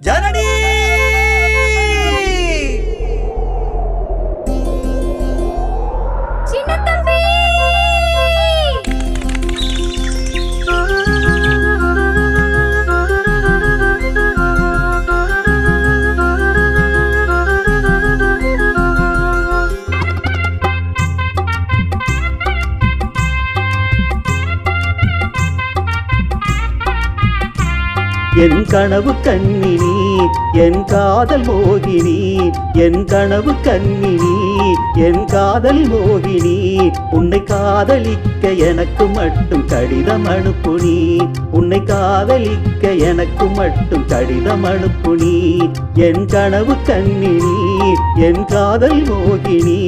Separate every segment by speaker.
Speaker 1: ஜனனி
Speaker 2: சின்ன தம்பி
Speaker 3: என் கனவு கண்ணினி என் காதல் மோகினி என் கனவு கண்ணினி என் காதல் மோகினி உன்னை காதலிக்க எனக்கு மட்டும் கடிதம் அனுப்புனி உன்னை காதலிக்க எனக்கு மட்டும் கடிதம் அனுப்புனி என் கனவு கண்ணினி என் காதல் மோகினி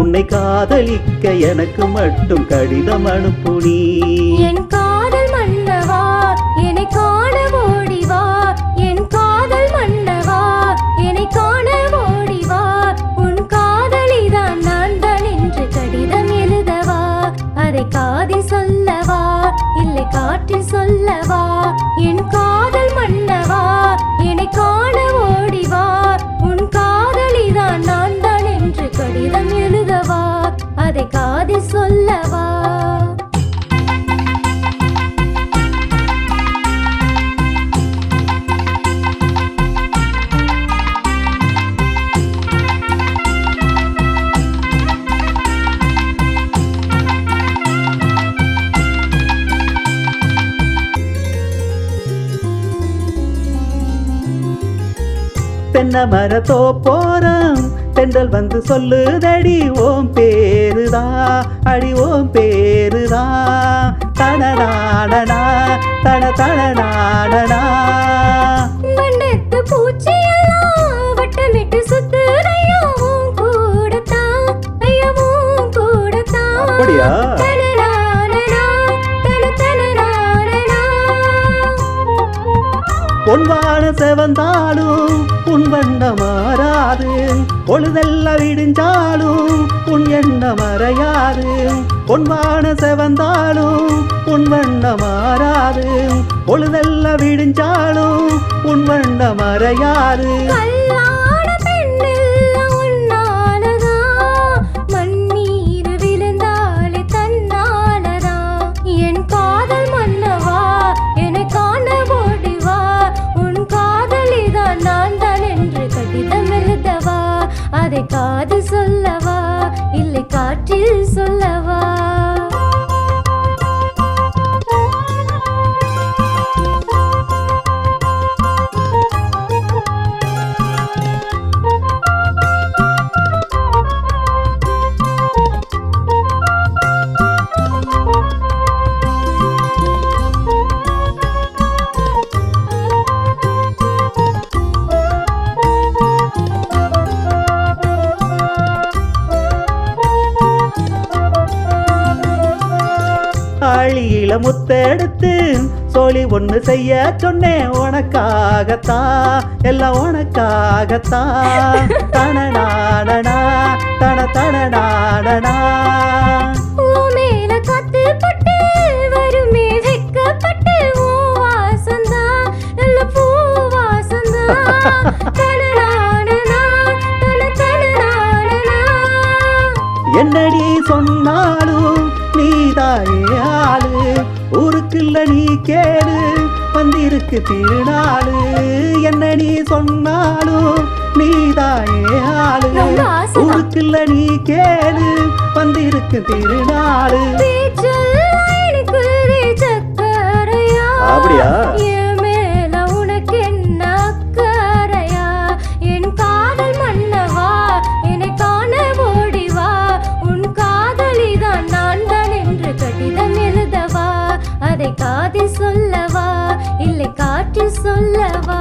Speaker 3: உன்னை காதலிக்க எனக்கு மட்டும் கடிதம் அனுப்புனி
Speaker 2: என் காதல் மன்னவா என்னை காண ஓடி வா என் காதல் மன்னவா என்னை காண ஓடி வா உன் காதலிதான் நான் தான் என்று கடிதம் எழுதவா அதை காதில் சொல்லவா இல்லை காற்றில் சொல்லவா என் காதல் மன்னவா என்னை காண ஓடி வா உன் காதலிதான் நான் தான் என்று கடிதம் எழுதவா அதை காதில் சொல்லவா
Speaker 3: தென்னை மரத்தோ போறோம் தென்றல் வந்து சொல்லுதடி ஓம் பேருதா அடி ஓம் பேருதா தனநாடனா தன தனநாடனா
Speaker 2: மண்டத்து பூச்சியெல்லாம் வட்டமிட்டு சுத்துறையாவும் கூடத்தான் ஐயவும் கூடத்தான்
Speaker 3: அப்படியா?
Speaker 2: தனநாடனா தன தனநாடனா
Speaker 3: பொன்வான செவந்தாலும் உன் வண்ண மாறாது பொழுதெல்லாம் விடிஞ்சாலும் உன் எண்ண மறையாது பொன்வான செவந்தாலும் உன் வண்ண மாறாது பொழுதெல்லாம் விடிஞ்சாலும் உன் வண்ண மறையாது
Speaker 2: கல்லான பெண்ணெல்லாம் உன்னாலதான் மண்ணீர் விழுந்தாலே தன்னாலதான் என் காதல் மன்னவா என்னை காண ஓடி வா உன் காதலிதான் நான் தான் என்று கடிதம் எழுதவா அதை காது சொல்லவா இல்லை காற்றில் சொல்லவா
Speaker 3: ஆழியில முத்தெடுத்து சோழி ஒண்ணு செய்ய சொன்னேன் உனக்காகத்தான் எல்லாம் உனக்காகத்தான் தனநாடனா தன தனநாடனா
Speaker 2: மேல காத்து பட்டு வருமே வெக்கப்பட்டு ஓ வாசந்தா நல்ல பூ வாசந்தா தனநாடனா தன தனநாடனா
Speaker 3: என்னடி சொன்னாலும் நீதாயே ஆளு ஊருக்குள்ள நீ கேளு வந்திருக்கு திருநாளு என்ன நீ சொன்னாலும் நீதாயே ஆளு
Speaker 2: ரொம்ப ஆசைதான்.
Speaker 3: ஊருக்குள்ள நீ கேளு வந்திருக்கு திருநாளு
Speaker 2: பேச்செல்லாம் எனக்கு சக்கரையா
Speaker 3: அப்படியா?
Speaker 2: என் மேல உனக்கு என்ன அக்கறையா என் காதல் மன்னவா என்னை காண ஓடி வா உன் காதலிதான் நான் தான் என்று கடிதம் எழுதவா அதை காதில் சொல்லவா இல்லை காற்றில் சொல்லவா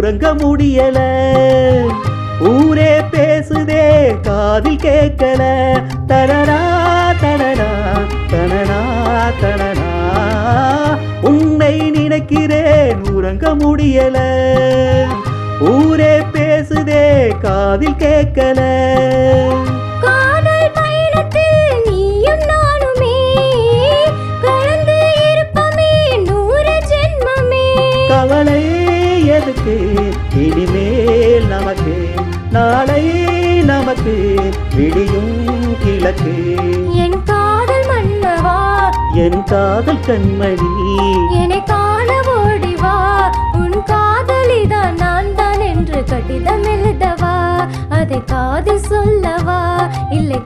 Speaker 3: உறங்க முடியல. ஊரே பேசுதே காதில் கேட்கல. தனனா தனனா தனனா தனனா உன்னை நினைக்கிறேன் உறங்க முடியல. ஊரே பேசுதே காதில் கேட்கல.
Speaker 2: காதல் பயணத்தில் நீயும் நானுமே கலந்து இருப்போமே 100 ஜென்மமே.
Speaker 3: கவலை எதுக்கு இனிமேல் நமக்கு, நாளை நமக்கு விடியும் கிழக்கு.
Speaker 2: என் காதல் மன்னவா
Speaker 3: என் காதல் கண்மணி
Speaker 2: என்னை காண ஓடி வா. உன் காதலிதான் நான் தான் என்று கடிதம் எழுதவா, அதை காதில் சொல்லவா இல்லை